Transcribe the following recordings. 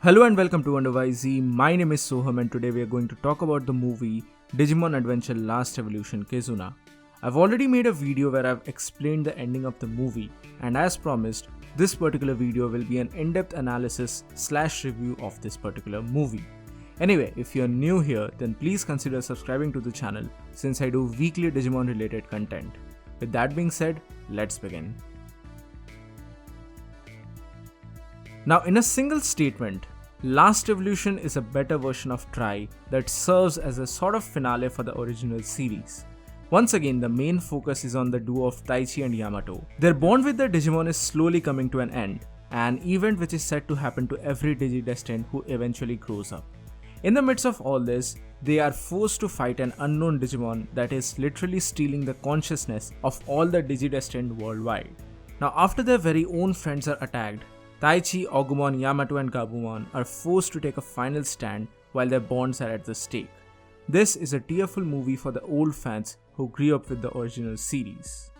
Hello and welcome to WhyZ. My name is Soham and today we are going to talk about the movie Digimon Adventure Last Evolution Kizuna. I've already made a video where I've explained the ending of the movie, and as promised, this particular video will be an in-depth analysis / review of this particular movie. Anyway, if you're new here, then please consider subscribing to the channel since I do weekly Digimon related content. With that being said, let's begin. Now, in a single statement, Last Evolution is a better version of Try that serves as a sort of finale for the original series. Once again, the main focus is on the duo of Taichi and Yamato. Their bond with the Digimon is slowly coming to an end, an event which is said to happen to every Digidestined who eventually grows up. In the midst of all this, they are forced to fight an unknown Digimon that is literally stealing the consciousness of all the Digidestined worldwide. Now, after their very own friends are attacked, Taichi, Agumon, Yamato and Gabumon are forced to take a final stand while their bonds are at the stake. This is a tearful movie for the old fans who grew up with the original series.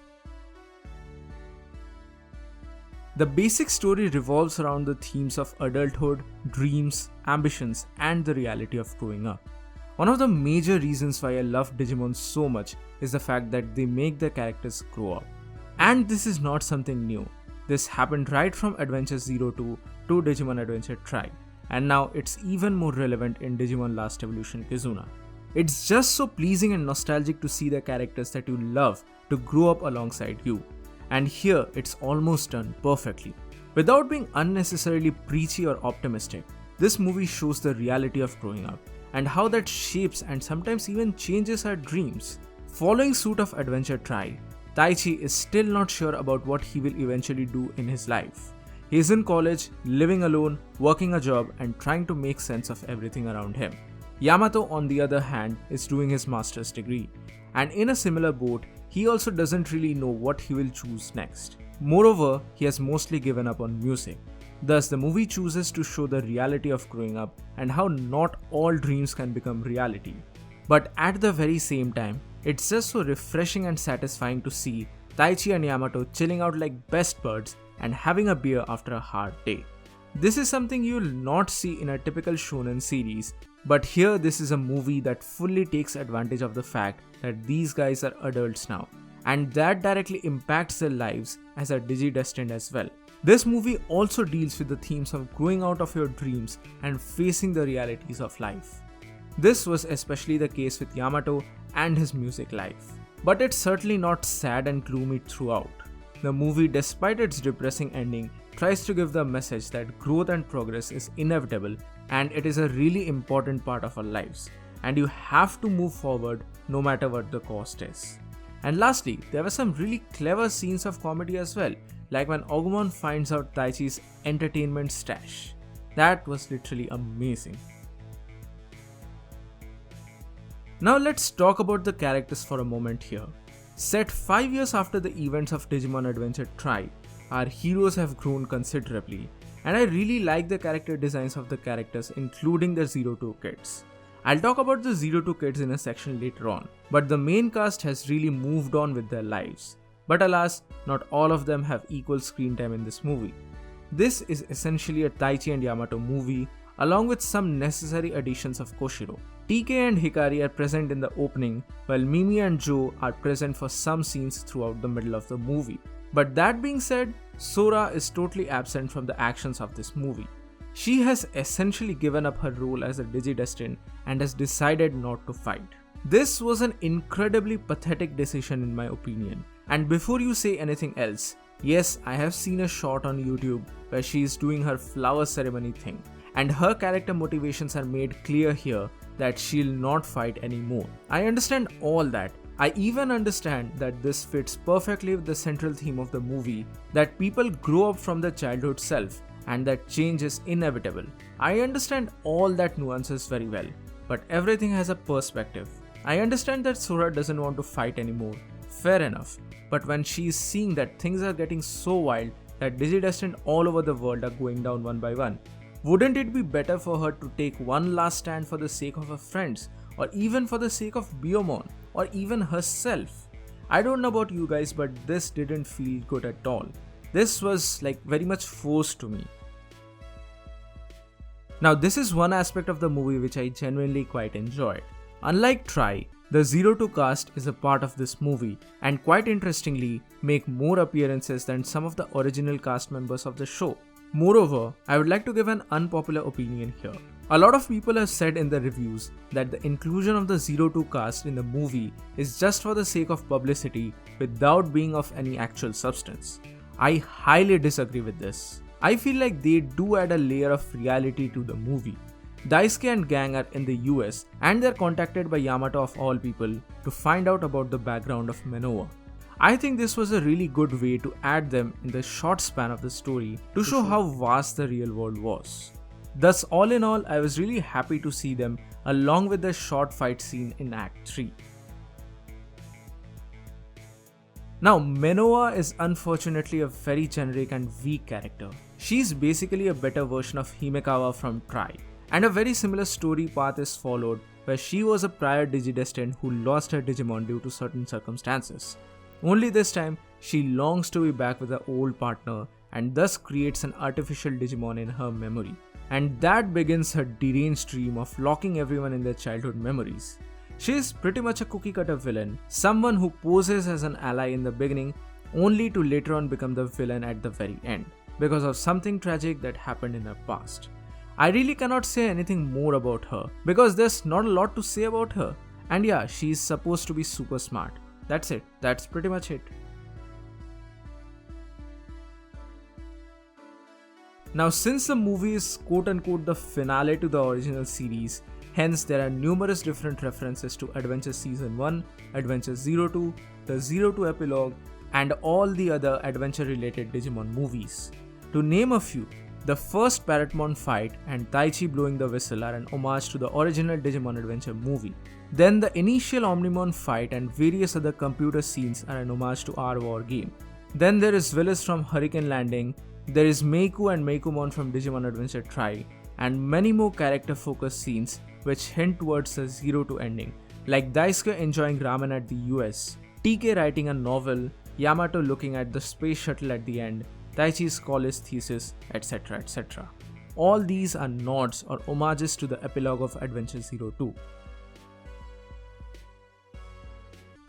The basic story revolves around the themes of adulthood, dreams, ambitions and the reality of growing up. One of the major reasons why I love Digimon so much is the fact that they make their characters grow up. And this is not something new. This happened right from Adventure 02 to Digimon Adventure Try, and now it's even more relevant in Digimon Last Evolution Kizuna. It's just so pleasing and nostalgic to see the characters that you love to grow up alongside you, and here it's almost done perfectly. Without being unnecessarily preachy or optimistic, this movie shows the reality of growing up, and how that shapes and sometimes even changes our dreams. Following suit of Adventure Try, Taichi is still not sure about what he will eventually do in his life. He is in college, living alone, working a job and trying to make sense of everything around him. Yamato, on the other hand, is doing his master's degree, and in a similar boat, he also doesn't really know what he will choose next. Moreover, he has mostly given up on music. Thus, the movie chooses to show the reality of growing up and how not all dreams can become reality. But at the very same time, it's just so refreshing and satisfying to see Taichi and Yamato chilling out like best buds and having a beer after a hard day. This is something you'll not see in a typical shonen series, but here this is a movie that fully takes advantage of the fact that these guys are adults now, and that directly impacts their lives as a Digidestined as well. This movie also deals with the themes of growing out of your dreams and facing the realities of life. This was especially the case with Yamato and his music life. But it's certainly not sad and gloomy throughout. The movie, despite its depressing ending, tries to give the message that growth and progress is inevitable and it is a really important part of our lives. And you have to move forward no matter what the cost is. And lastly, there were some really clever scenes of comedy as well, like when Agumon finds out Taichi's entertainment stash. That was literally amazing. Now let's talk about the characters for a moment here. Set 5 years after the events of Digimon Adventure Try, our heroes have grown considerably, and I really like the character designs of the characters, including the 02 kids. I'll talk about the 02 kids in a section later on, but the main cast has really moved on with their lives. But alas, not all of them have equal screen time in this movie. This is essentially a Taichi and Yamato movie, along with some necessary additions of Koshiro. TK and Hikari are present in the opening, while Mimi and Joe are present for some scenes throughout the middle of the movie. But that being said, Sora is totally absent from the actions of this movie. She has essentially given up her role as a Digidestined and has decided not to fight. This was an incredibly pathetic decision in my opinion. And before you say anything else, yes, I have seen a shot on YouTube where she is doing her flower ceremony thing, and her character motivations are made clear here that she'll not fight anymore. I understand all that. I even understand that this fits perfectly with the central theme of the movie, that people grow up from their childhood self and that change is inevitable. I understand all that nuances very well, but everything has a perspective. I understand that Sora doesn't want to fight anymore, fair enough, but when she's seeing that things are getting so wild that Digidestined all over the world are going down one by one, wouldn't it be better for her to take one last stand for the sake of her friends, or even for the sake of Biyomon, or even herself? I don't know about you guys, but this didn't feel good at all. This was like very much forced to me. Now this is one aspect of the movie which I genuinely quite enjoyed. Unlike Try, the 02 cast is a part of this movie and quite interestingly make more appearances than some of the original cast members of the show. Moreover, I would like to give an unpopular opinion here. A lot of people have said in the reviews that the inclusion of the 02 cast in the movie is just for the sake of publicity without being of any actual substance. I highly disagree with this. I feel like they do add a layer of reality to the movie. Daisuke and gang are in the US and they're contacted by Yamato of all people to find out about the background of Menoa. I think this was a really good way to add them in the short span of the story to show how vast the real world was. Thus, all in all, I was really happy to see them along with the short fight scene in Act 3. Now, Menoa is unfortunately a very generic and weak character. She's basically a better version of Himekawa from Try, and a very similar story path is followed where she was a prior Digidestined who lost her Digimon due to certain circumstances. Only this time, she longs to be back with her old partner and thus creates an artificial Digimon in her memory. And that begins her deranged dream of locking everyone in their childhood memories. She is pretty much a cookie cutter villain, someone who poses as an ally in the beginning only to later on become the villain at the very end because of something tragic that happened in her past. I really cannot say anything more about her because there's not a lot to say about her. And yeah, she's supposed to be super smart. That's it. That's pretty much it. Now, since the movie is quote-unquote the finale to the original series, hence there are numerous different references to Adventure Season 1, Adventure 02, the 02 epilogue, and all the other adventure-related Digimon movies. To name a few, the first Parrotmon fight and Taichi blowing the whistle are an homage to the original Digimon Adventure movie. Then the initial Omnimon fight and various other computer scenes are an homage to our war game. Then there is Willis from Hurricane Landing, there is Meiku and Meikumon from Digimon Adventure Try, and many more character-focused scenes which hint towards the 02 ending, like Daisuke enjoying ramen at the US, TK writing a novel, Yamato looking at the space shuttle at the end, Taichi's college thesis, etc. etc. All these are nods or homages to the epilogue of Adventure 02.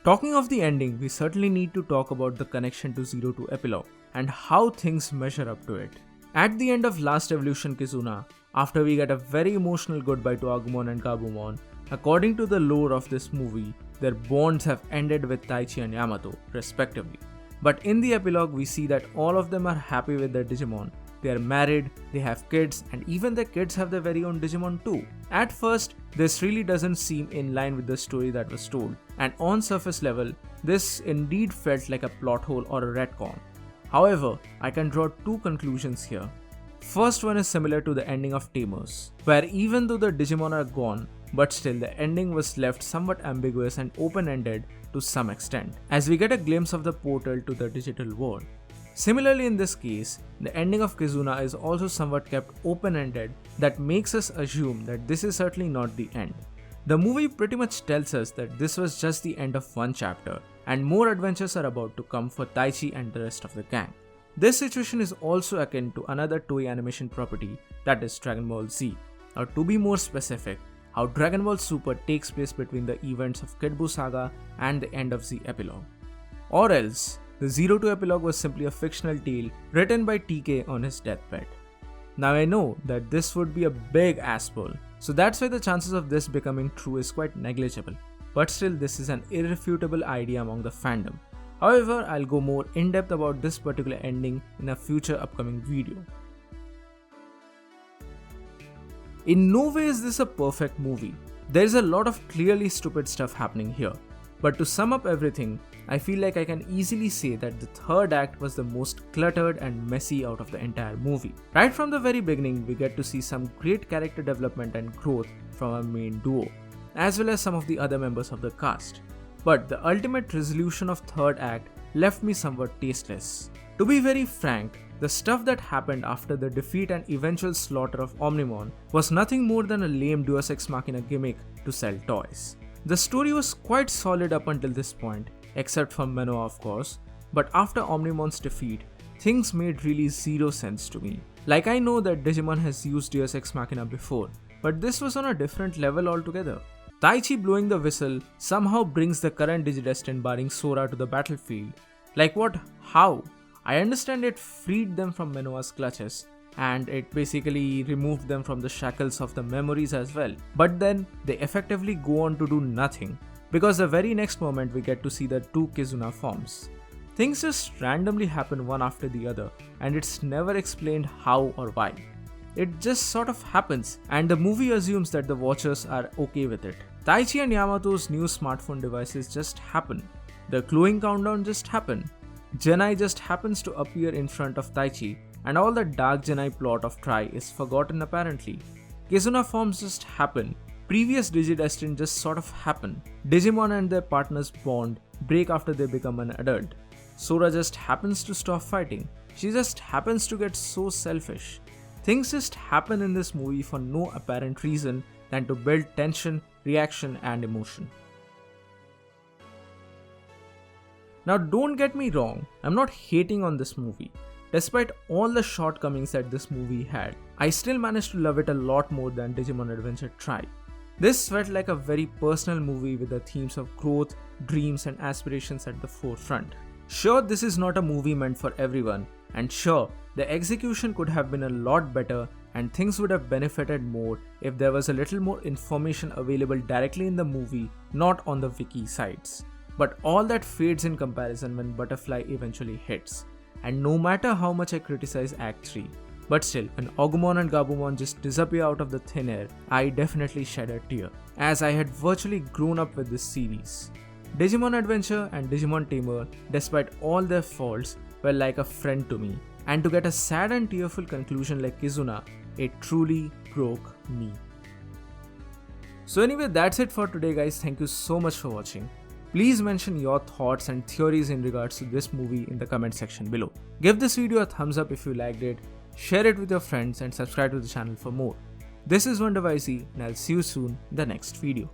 Talking of the ending, we certainly need to talk about the connection to 02 epilogue and how things measure up to it. At the end of last Evolution Kizuna, after we get a very emotional goodbye to Agumon and Gabumon, according to the lore of this movie, their bonds have ended with Taichi and Yamato, respectively. But in the epilogue, we see that all of them are happy with their Digimon. They are married, they have kids, and even their kids have their very own Digimon too. At first, this really doesn't seem in line with the story that was told, and on surface level, this indeed felt like a plot hole or a retcon. However, I can draw two conclusions here. First one is similar to the ending of Tamers, where even though the Digimon are gone, but still the ending was left somewhat ambiguous and open-ended to some extent, as we get a glimpse of the portal to the digital world. Similarly in this case, the ending of Kizuna is also somewhat kept open-ended that makes us assume that this is certainly not the end. The movie pretty much tells us that this was just the end of one chapter, and more adventures are about to come for Taichi and the rest of the gang. This situation is also akin to another Toei animation property, that is Dragon Ball Z, or to be more specific, how Dragon Ball Super takes place between the events of Kid Buu Saga and the end of Z epilogue. Or else, the 02 epilogue was simply a fictional tale written by TK on his deathbed. Now I know that this would be a big ass pull, so that's why the chances of this becoming true is quite negligible, but still this is an irrefutable idea among the fandom. However, I'll go more in depth about this particular ending in a future upcoming video. In no way is this a perfect movie. There is a lot of clearly stupid stuff happening here. But to sum up everything, I feel like I can easily say that the third act was the most cluttered and messy out of the entire movie. Right from the very beginning, we get to see some great character development and growth from our main duo, as well as some of the other members of the cast. But the ultimate resolution of third act left me somewhat tasteless. To be very frank, the stuff that happened after the defeat and eventual slaughter of Omnimon was nothing more than a lame Deus Ex Machina gimmick to sell toys. The story was quite solid up until this point, except for Menoa of course, but after Omnimon's defeat, things made really zero sense to me. Like, I know that Digimon has used Deus Ex Machina before, but this was on a different level altogether. Taichi blowing the whistle somehow brings the current Digidestined barring Sora to the battlefield. Like what? How? I understand it freed them from Menoa's clutches, and it basically removed them from the shackles of the memories as well. But then, they effectively go on to do nothing, because the very next moment we get to see the two Kizuna forms. Things just randomly happen one after the other, and it's never explained how or why. It just sort of happens, and the movie assumes that the watchers are okay with it. Taichi and Yamato's new smartphone devices just happen. The glowing countdown just happen. Genai just happens to appear in front of Taichi, and all the Dark Genai plot of Tri is forgotten apparently. Kizuna forms just happen. Previous Digidestined just sort of happen. Digimon and their partners bond, break after they become an adult. Sora just happens to stop fighting. She just happens to get so selfish. Things just happen in this movie for no apparent reason than to build tension, reaction and emotion. Now don't get me wrong, I'm not hating on this movie. Despite all the shortcomings that this movie had, I still managed to love it a lot more than Digimon Adventure Tri. This felt like a very personal movie with the themes of growth, dreams and aspirations at the forefront. Sure, this is not a movie meant for everyone, and sure, the execution could have been a lot better and things would have benefited more if there was a little more information available directly in the movie, not on the wiki sites. But all that fades in comparison when Butterfly eventually hits. And no matter how much I criticize Act 3, but still, when Agumon and Gabumon just disappear out of the thin air, I definitely shed a tear, as I had virtually grown up with this series. Digimon Adventure and Digimon Tamer, despite all their faults, were like a friend to me, and to get a sad and tearful conclusion like Kizuna, it truly broke me. So anyway, that's it for today guys, thank you so much for watching. Please mention your thoughts and theories in regards to this movie in the comment section below. Give this video a thumbs up if you liked it, share it with your friends and subscribe to the channel for more. This is WhyZ and I'll see you soon in the next video.